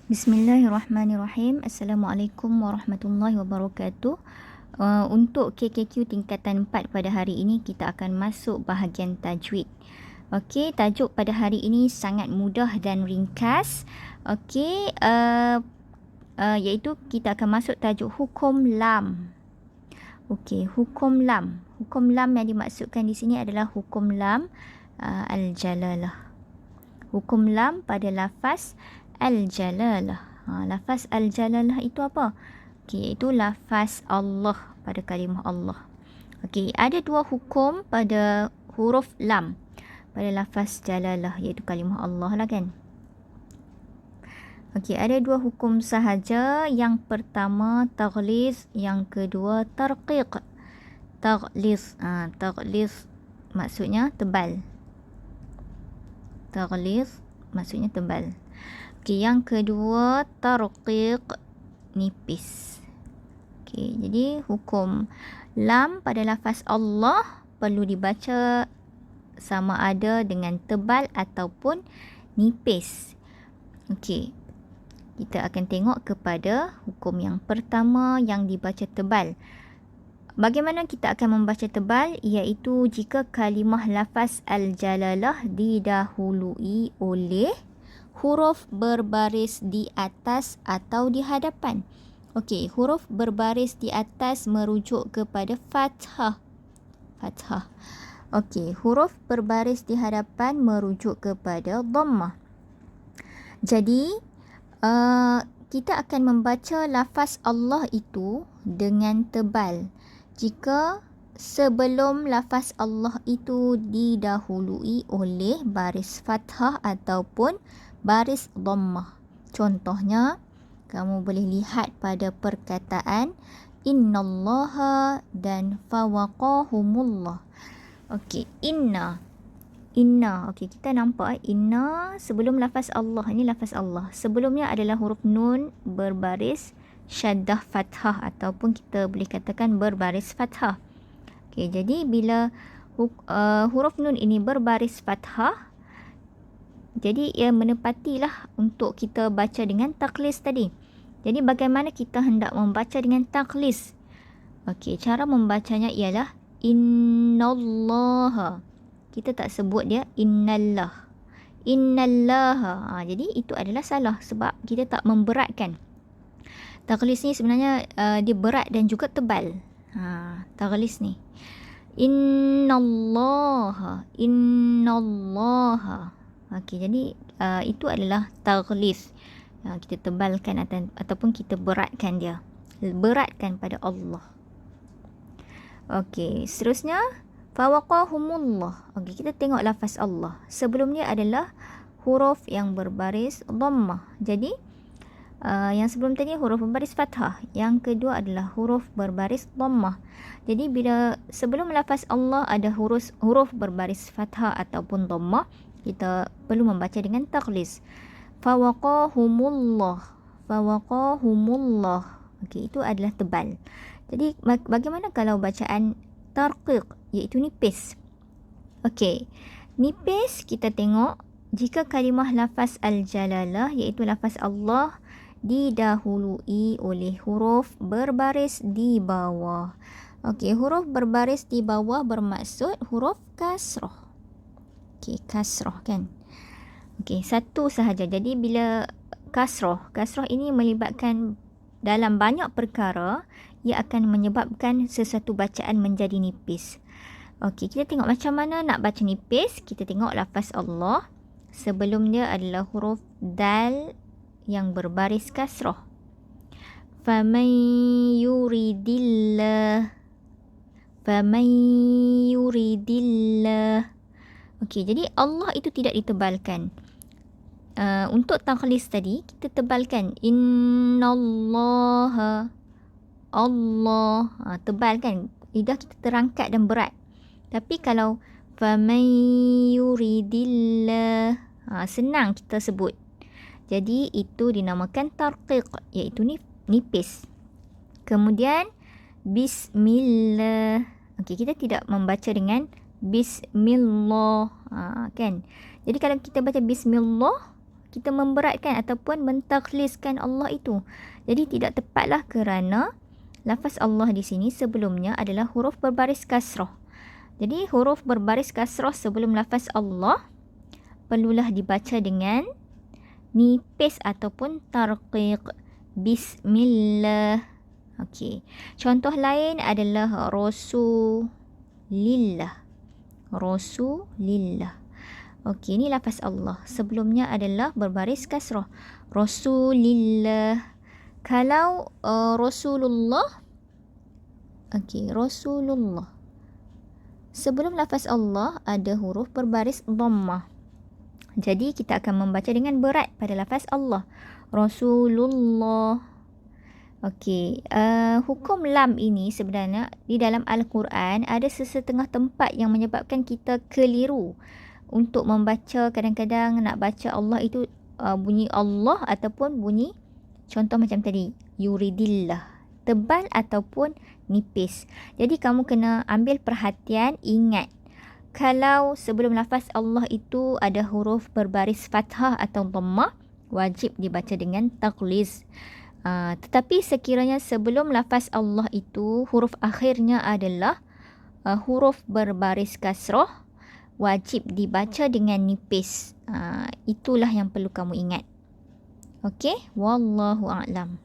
Bismillahirrahmanirrahim. Assalamualaikum warahmatullahi wabarakatuh. Untuk KKQ tingkatan 4 pada hari ini, kita akan masuk bahagian tajwid. Okey, tajuk pada hari ini sangat mudah dan ringkas. Okey, iaitu kita akan masuk tajuk hukum lam. Okey, hukum lam. Hukum lam yang dimaksudkan di sini adalah hukum lam al-jalalah. Hukum lam pada lafaz al-jalalah. Lafaz al-jalalah itu apa? Okey, iaitu lafaz Allah pada kalimah Allah. Okey, ada dua hukum pada huruf lam pada lafaz jalalah, iaitu kalimah Allah lah kan. Okey, ada dua hukum sahaja. Yang pertama taghliz, yang kedua tarqiq. Taghliz, taghliz maksudnya tebal. Taghliz maksudnya tebal. Okey, yang kedua tarqiq, nipis. Okey, jadi hukum lam pada lafaz Allah perlu dibaca sama ada dengan tebal ataupun nipis. Okey, kita akan tengok kepada hukum yang pertama yang dibaca tebal. Bagaimana kita akan membaca tebal? Iaitu jika kalimah lafaz al-jalalah didahului oleh huruf berbaris di atas atau di hadapan. Okey, huruf berbaris di atas merujuk kepada fathah. Fathah. Okey, huruf berbaris di hadapan merujuk kepada dhammah. Jadi, kita akan membaca lafaz Allah itu dengan tebal jika sebelum lafaz Allah itu didahului oleh baris fathah ataupun baris dhammah. Contohnya, kamu boleh lihat pada perkataan innallaha dan fawaqahumullah. Okey, inna. Inna. Okey, kita nampak inna sebelum lafaz Allah. Ini lafaz Allah. Sebelumnya adalah huruf nun berbaris syaddah fathah ataupun kita boleh katakan berbaris fathah. Okey, jadi bila huruf nun ini berbaris fathah, jadi ia menepatilah untuk kita baca dengan takhlis tadi. Jadi bagaimana kita hendak membaca dengan takhlis? Okey, cara membacanya ialah innallaha. Kita tak sebut dia innallah. Innallaha. Jadi itu adalah salah sebab kita tak memberatkan. Takhlis ni sebenarnya dia berat dan juga tebal. Takhlis ni. Innallaha. Innallaha. Okey, jadi itu adalah taghliz. Kita tebalkan ataupun kita beratkan dia. Beratkan pada Allah. Okey, seterusnya fawaqahumullah. Okey, kita tengok lafaz Allah. Sebelum dia adalah huruf yang berbaris dhammah. Jadi yang sebelum tadi huruf berbaris fathah. Yang kedua adalah huruf berbaris dhammah. Jadi bila sebelum lafaz Allah ada huruf berbaris fathah ataupun dhammah, kita perlu membaca dengan takhlis. Fawaqahumullah. Fawaqahumullah. Okey, itu adalah tebal. Jadi bagaimana kalau bacaan tarqiq, iaitu nipis? Okey, nipis kita tengok jika kalimah lafaz al-jalalah iaitu lafaz Allah didahului oleh huruf berbaris di bawah. Okey, huruf berbaris di bawah bermaksud huruf kasrah. Okey, kasrah kan. Okey, satu sahaja. Jadi bila kasrah ini melibatkan dalam banyak perkara, ia akan menyebabkan sesuatu bacaan menjadi nipis. Okey, kita tengok macam mana nak baca nipis. Kita tengok lafaz Allah. Sebelum dia adalah huruf dal yang berbaris kasrah. Faman yuridillah. Faman yuridillah. Okey, jadi Allah itu tidak ditebalkan. Untuk takhlis tadi, kita tebalkan. Innallaha. Allah. Tebalkan. Lidah kita terangkat dan berat. Tapi kalau faman yuridillah, senang kita sebut. Jadi itu dinamakan tarqiq, iaitu nipis. Kemudian bismillah. Okey, kita tidak membaca dengan bismillah, kan. Jadi kalau kita baca bismillah, kita memberatkan ataupun mentakhliskan Allah itu. Jadi tidak tepatlah kerana lafaz Allah di sini sebelumnya adalah huruf berbaris kasrah. Jadi huruf berbaris kasrah sebelum lafaz Allah perlulah dibaca dengan nipis ataupun tarqiq. Bismillah. Okey. Contoh lain adalah Rasulillah. Rasulillah. Okey, ini lafaz Allah. Sebelumnya adalah berbaris kasrah. Rasulillah. Kalau Rasulullah. Okey, Rasulullah. Sebelum lafaz Allah ada huruf berbaris dhammah. Jadi kita akan membaca dengan berat pada lafaz Allah. Rasulullah. Okey, hukum lam ini sebenarnya di dalam Al-Quran ada sesetengah tempat yang menyebabkan kita keliru untuk membaca. Kadang-kadang nak baca Allah itu bunyi Allah ataupun bunyi contoh macam tadi, yuridillah, tebal ataupun nipis. Jadi kamu kena ambil perhatian, ingat kalau sebelum lafaz Allah itu ada huruf berbaris fathah atau dhammah, wajib dibaca dengan takhliz. Tetapi sekiranya sebelum lafaz Allah itu huruf akhirnya adalah huruf berbaris kasrah, wajib dibaca dengan nipis. Itulah yang perlu kamu ingat. Okey, wallahu a'lam.